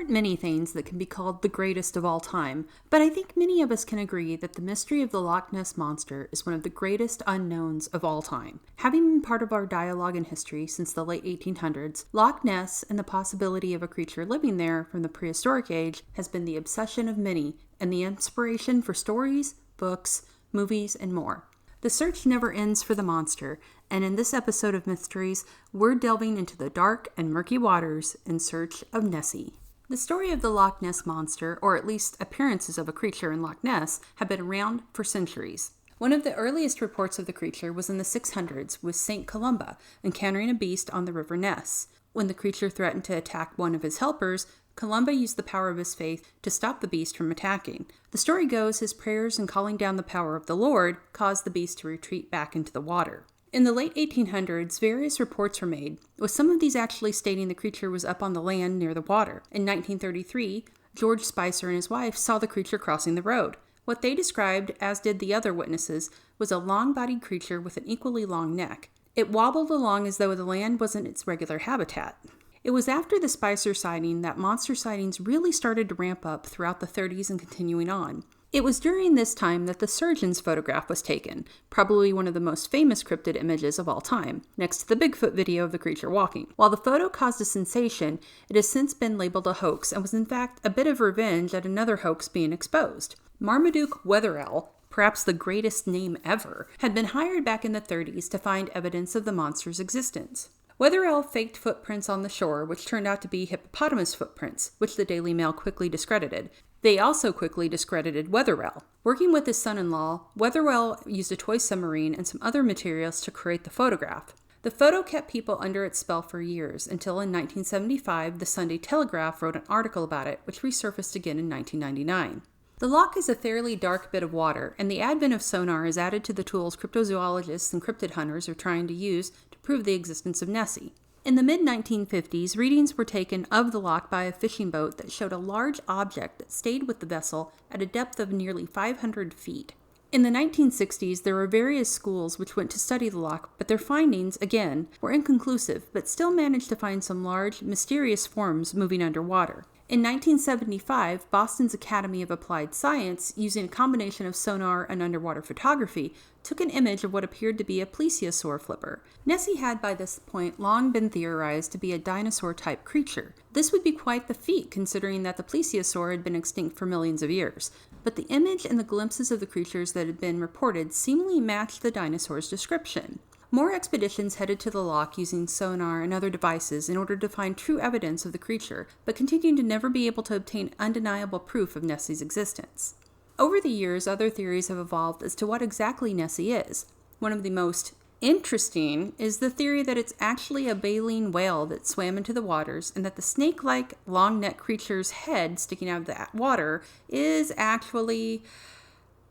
aren't many things that can be called the greatest of all time, but I think many of us can agree that the mystery of the Loch Ness Monster is one of the greatest unknowns of all time. Having been part of our dialogue in history since the late 1800s, Loch Ness and the possibility of a creature living there from the prehistoric age has been the obsession of many and the inspiration for stories, books, movies, and more. The search never ends for the monster, and in this episode of Mythteries, we're delving into the dark and murky waters in search of Nessie. The story of the Loch Ness Monster, or at least appearances of a creature in Loch Ness, have been around for centuries. One of the earliest reports of the creature was in the 600s with St. Columba encountering a beast on the River Ness. When the creature threatened to attack one of his helpers, Columba used the power of his faith to stop the beast from attacking. The story goes his prayers and calling down the power of the Lord caused the beast to retreat back into the water. In the late 1800s, various reports were made, with some of these actually stating the creature was up on the land near the water. In 1933, George Spicer and his wife saw the creature crossing the road. What they described, as did the other witnesses, was a long-bodied creature with an equally long neck. It wobbled along as though the land wasn't its regular habitat. It was after the Spicer sighting that monster sightings really started to ramp up throughout the 30s and continuing on. It was during this time that the surgeon's photograph was taken, probably one of the most famous cryptid images of all time, next to the Bigfoot video of the creature walking. While the photo caused a sensation, it has since been labeled a hoax and was in fact a bit of revenge at another hoax being exposed. Marmaduke Wetherell, perhaps the greatest name ever, had been hired back in the 30s to find evidence of the monster's existence. Wetherell faked footprints on the shore, which turned out to be hippopotamus footprints, which the Daily Mail quickly discredited. They also quickly discredited Wetherell. Working with his son-in-law, Wetherell used a toy submarine and some other materials to create the photograph. The photo kept people under its spell for years, until in 1975, the Sunday Telegraph wrote an article about it, which resurfaced again in 1999. The loch is a fairly dark bit of water, and the advent of sonar is added to the tools cryptozoologists and cryptid hunters are trying to use to prove the existence of Nessie. In the mid-1950s, readings were taken of the loch by a fishing boat that showed a large object that stayed with the vessel at a depth of nearly 500 feet. In the 1960s, there were various schools which went to study the loch, but their findings, again, were inconclusive, but still managed to find some large, mysterious forms moving underwater. In 1975, Boston's Academy of Applied Science, using a combination of sonar and underwater photography, took an image of what appeared to be a plesiosaur flipper. Nessie had by this point long been theorized to be a dinosaur-type creature. This would be quite the feat considering that the plesiosaur had been extinct for millions of years. But the image and the glimpses of the creatures that had been reported seemingly matched the dinosaur's description. More expeditions headed to the loch using sonar and other devices in order to find true evidence of the creature, but continued to never be able to obtain undeniable proof of Nessie's existence. Over the years, other theories have evolved as to what exactly Nessie is. One of the most interesting is the theory that it's actually a baleen whale that swam into the waters, and that the snake-like, long-necked creature's head sticking out of the water is actually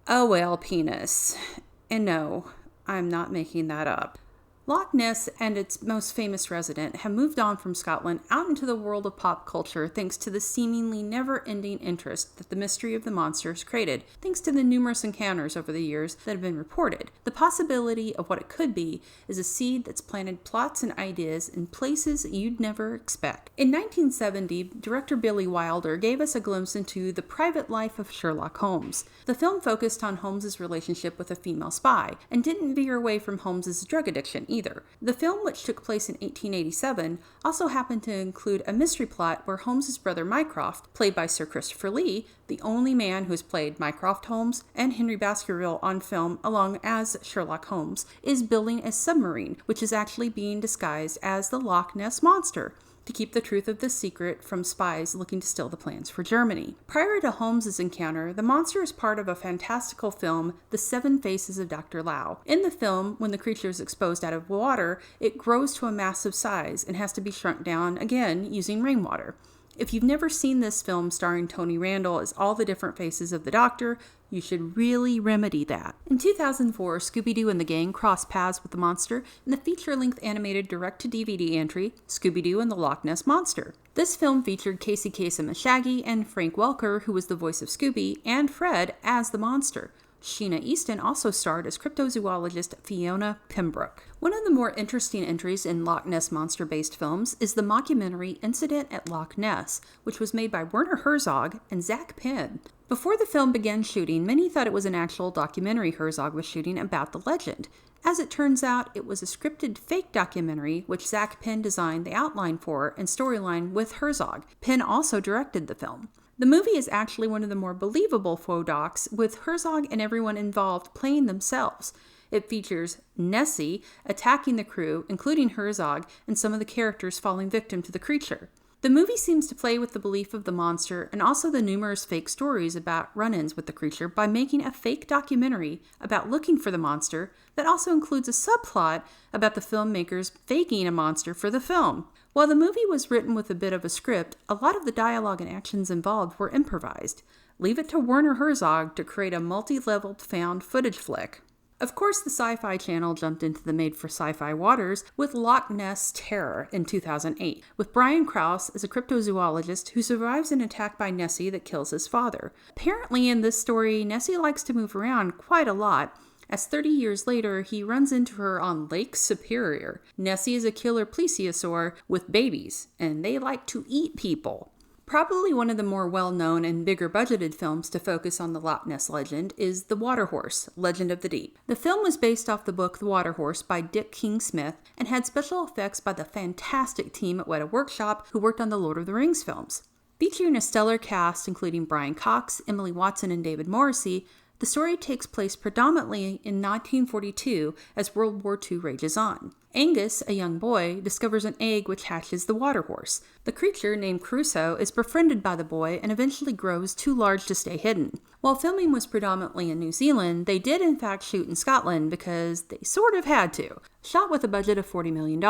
a whale penis. And no, I'm not making that up. Loch Ness and its most famous resident have moved on from Scotland out into the world of pop culture thanks to the seemingly never-ending interest that the mystery of the monster has created, thanks to the numerous encounters over the years that have been reported. The possibility of what it could be is a seed that's planted plots and ideas in places you'd never expect. In 1970, director Billy Wilder gave us a glimpse into the private life of Sherlock Holmes. The film focused on Holmes's relationship with a female spy, and didn't veer away from Holmes's drug addiction either. The film, which took place in 1887, also happened to include a mystery plot where Holmes's brother Mycroft, played by Sir Christopher Lee, the only man who has played Mycroft Holmes and Henry Baskerville on film along as Sherlock Holmes, is building a submarine, which is actually being disguised as the Loch Ness Monster, to keep the truth of this secret from spies looking to steal the plans for Germany. Prior to Holmes's encounter, the monster is part of a fantastical film, The Seven Faces of Dr. Lau. In the film, when the creature is exposed out of water, it grows to a massive size and has to be shrunk down again using rainwater. If you've never seen this film starring Tony Randall as all the different faces of the Doctor, you should really remedy that. In 2004, Scooby-Doo and the Gang crossed paths with the monster in the feature-length animated direct-to-DVD entry, Scooby-Doo and the Loch Ness Monster. This film featured Casey Kasem as Shaggy and Frank Welker, who was the voice of Scooby, and Fred as the monster. Sheena Easton also starred as cryptozoologist Fiona Pembroke. One of the more interesting entries in Loch Ness Monster-based films is the mockumentary Incident at Loch Ness, which was made by Werner Herzog and Zach Penn. Before the film began shooting, many thought it was an actual documentary Herzog was shooting about the legend. As it turns out, it was a scripted fake documentary which Zach Penn designed the outline for and storyline with Herzog. Penn also directed the film. The movie is actually one of the more believable faux docs, with Herzog and everyone involved playing themselves. It features Nessie attacking the crew, including Herzog, and some of the characters falling victim to the creature. The movie seems to play with the belief of the monster and also the numerous fake stories about run-ins with the creature by making a fake documentary about looking for the monster that also includes a subplot about the filmmakers faking a monster for the film. While the movie was written with a bit of a script, a lot of the dialogue and actions involved were improvised. Leave it to Werner Herzog to create a multi-leveled found footage flick. Of course, the Sci-Fi Channel jumped into the made-for-sci-fi waters with Loch Ness Terror in 2008, with Brian Krause as a cryptozoologist who survives an attack by Nessie that kills his father. Apparently, in this story, Nessie likes to move around quite a lot, as 30 years later, he runs into her on Lake Superior. Nessie is a killer plesiosaur with babies, and they like to eat people. Probably one of the more well-known and bigger budgeted films to focus on the Loch Ness legend is The Water Horse, Legend of the Deep. The film was based off the book The Water Horse by Dick King-Smith and had special effects by the fantastic team at Weta Workshop who worked on the Lord of the Rings films. Featuring a stellar cast including Brian Cox, Emily Watson, and David Morrissey, the story takes place predominantly in 1942 as World War II rages on. Angus, a young boy, discovers an egg which hatches the water horse. The creature, named Crusoe, is befriended by the boy and eventually grows too large to stay hidden. While filming was predominantly in New Zealand, they did in fact shoot in Scotland because they sort of had to. Shot with a budget of $40 million,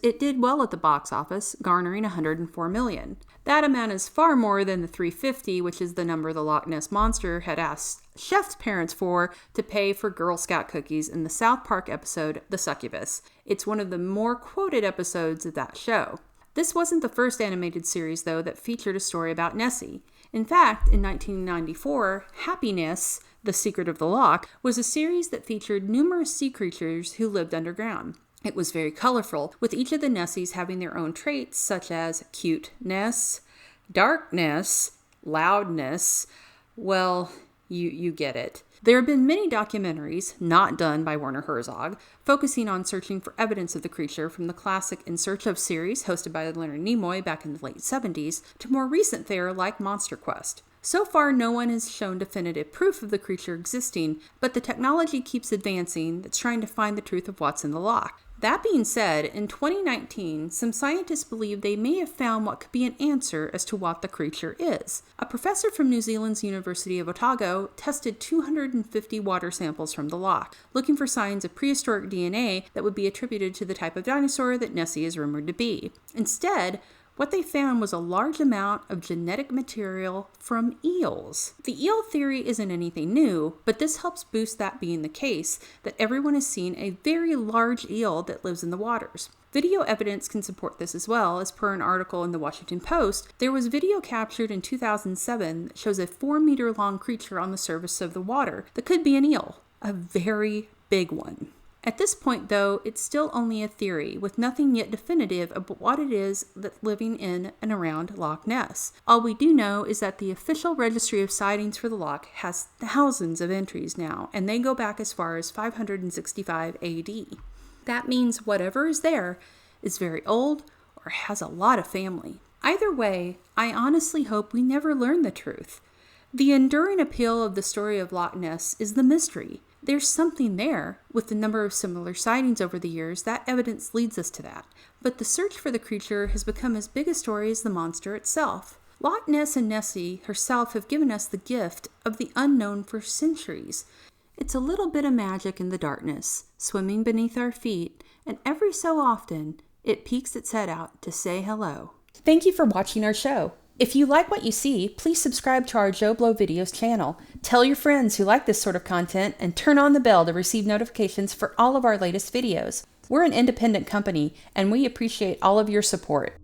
it did well at the box office, garnering $104 million. That amount is far more than the $350, which is the number the Loch Ness Monster had asked Chef's parents to pay for Girl Scout cookies in the South Park episode The Succubus. It's one of the more quoted episodes of that show. This wasn't the first animated series, though, that featured a story about Nessie. In fact, in 1994, Happiness, The Secret of the Loch, was a series that featured numerous sea creatures who lived underground. It was very colorful, with each of the Nessies having their own traits such as cuteness, darkness, loudness. Well, you get it. There have been many documentaries, not done by Werner Herzog, focusing on searching for evidence of the creature, from the classic In Search of series hosted by Leonard Nimoy back in the late 70s to more recent fare like Monster Quest. So far, no one has shown definitive proof of the creature existing, but the technology keeps advancing that's trying to find the truth of what's in the loch. That being said, in 2019, some scientists believe they may have found what could be an answer as to what the creature is. A professor from New Zealand's University of Otago tested 250 water samples from the loch, looking for signs of prehistoric DNA that would be attributed to the type of dinosaur that Nessie is rumored to be. Instead, what they found was a large amount of genetic material from eels. The eel theory isn't anything new, but this helps boost that being the case, that everyone has seen a very large eel that lives in the waters. Video evidence can support this as well. As per an article in the Washington Post, there was video captured in 2007 that shows a 4-meter-long creature on the surface of the water that could be an eel, a very big one. At this point, though, it's still only a theory, with nothing yet definitive about what it is that's living in and around Loch Ness. All we do know is that the official registry of sightings for the loch has thousands of entries now, and they go back as far as 565 AD. That means whatever is there is very old or has a lot of family. Either way, I honestly hope we never learn the truth. The enduring appeal of the story of Loch Ness is the mystery. There's something there. With the number of similar sightings over the years, that evidence leads us to that. But the search for the creature has become as big a story as the monster itself. Loch Ness and Nessie herself have given us the gift of the unknown for centuries. It's a little bit of magic in the darkness, swimming beneath our feet, and every so often, it peeks its head out to say hello. Thank you for watching our show. If you like what you see, please subscribe to our Joe Blow Videos channel. Tell your friends who like this sort of content and turn on the bell to receive notifications for all of our latest videos. We're an independent company and we appreciate all of your support.